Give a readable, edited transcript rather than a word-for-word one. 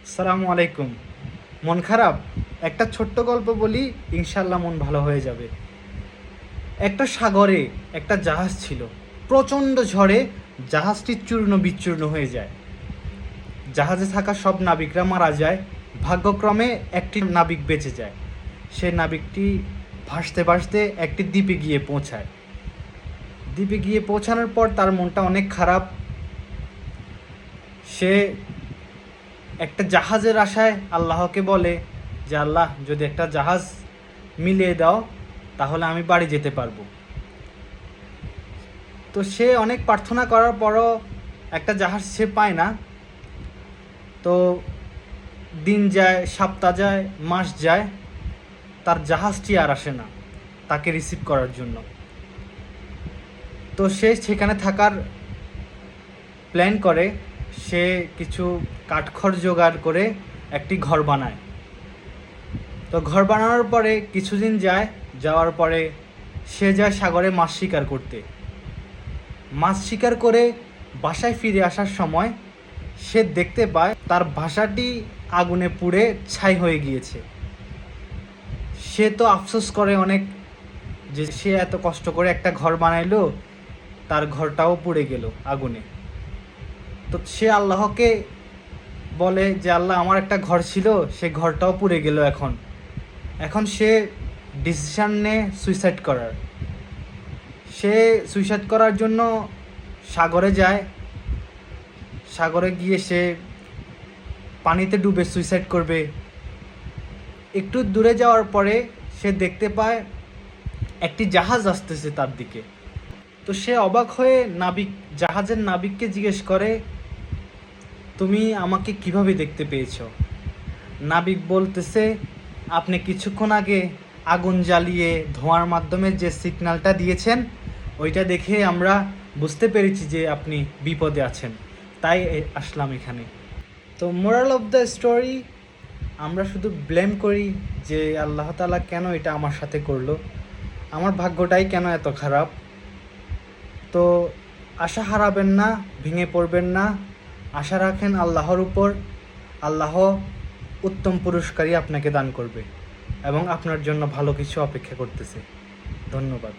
আসসালামু আলাইকুম। মন খারাপ? একটা ছোট্ট গল্প বলি, ইনশাল্লাহ মন ভালো হয়ে যাবে। একটা সাগরে একটা জাহাজ ছিল। প্রচণ্ড ঝড়ে জাহাজটি চূর্ণ বিচূর্ণ হয়ে যায়। জাহাজে থাকা সব নাবিকরা মারা যায়। ভাগ্যক্রমে একটি নাবিক বেঁচে যায়। সে নাবিকটি ভাসতে ভাসতে একটি দ্বীপে গিয়ে পৌঁছায়। দ্বীপে গিয়ে পৌঁছানোর পর তার মনটা অনেক খারাপ। সে একটা জাহাজের আশায় আল্লাহকে বলে যে, আল্লাহ, যদি একটা জাহাজ মিলিয়ে দাও তাহলে আমি বাড়ি যেতে পারবো। তো সে অনেক প্রার্থনা করার পরও একটা জাহাজ সে পায় না। তো দিন যায়, সপ্তাহ যায়, মাস যায়, তার জাহাজটি আর আসে না তাকে রিসিভ করার জন্য। তো সে সেখানে থাকার প্ল্যান করে। সে কিছু কাঠখড় জোগাড় করে একটি ঘর বানায়। তো ঘর বানানোর পরে কিছুদিন যাওয়ার পরে সে যায় সাগরে মাছ শিকার করতে। মাছ শিকার করে বাসায় ফিরে আসার সময় সে দেখতে পায় তার বাসাটি আগুনে পুড়ে ছাই হয়ে গিয়েছে। সে তো আফসোস করে অনেক যে সে এত কষ্ট করে একটা ঘর বানাইলো, তার ঘরটাও পুড়ে গেল আগুনে। তো সে আল্লাহকে বলে যে, আল্লাহ, আমার একটা ঘর ছিল, সে ঘরটাও পুড়ে গেল। এখন সে ডিসিশন নেয় সুইসাইড করার। সে সুইসাইড করার জন্য সাগরে যায়। সাগরে গিয়ে সে পানিতে ডুবে সুইসাইড করবে। একটু দূরে যাওয়ার পরে সে দেখতে পায় একটি জাহাজ আসতেছে তার দিকে। তো সে অবাক হয়ে জাহাজের নাবিককে জিজ্ঞেস করে, তুমি আমাকে কিভাবে দেখতে পেয়েছো? নাবিক বলতেছে, আপনি কিছুক্ষণ আগে আগুন জ্বালিয়ে ধোঁয়ার মাধ্যমে যে সিগন্যালটা দিয়েছেন, ওইটা দেখে আমরা বুঝতে পেরেছি যে আপনি বিপদে আছেন, তাই আসলাম এখানে। তো মোরাল অফ দ্য স্টোরি, আমরা শুধু ব্লেম করি যে আল্লাহ তাআলা কেন এটা আমার সাথে করলো, আমার ভাগ্যটাই কেন এত খারাপ। তো আশা হারাবেন না, ভেঙে পড়বেন না, আশা রাখেন আল্লাহর উপর। আল্লাহ উত্তম পুরস্কারই আপনাকে দান করবে এবং আপনার জন্য ভালো কিছু অপেক্ষা করতেছে। ধন্যবাদ।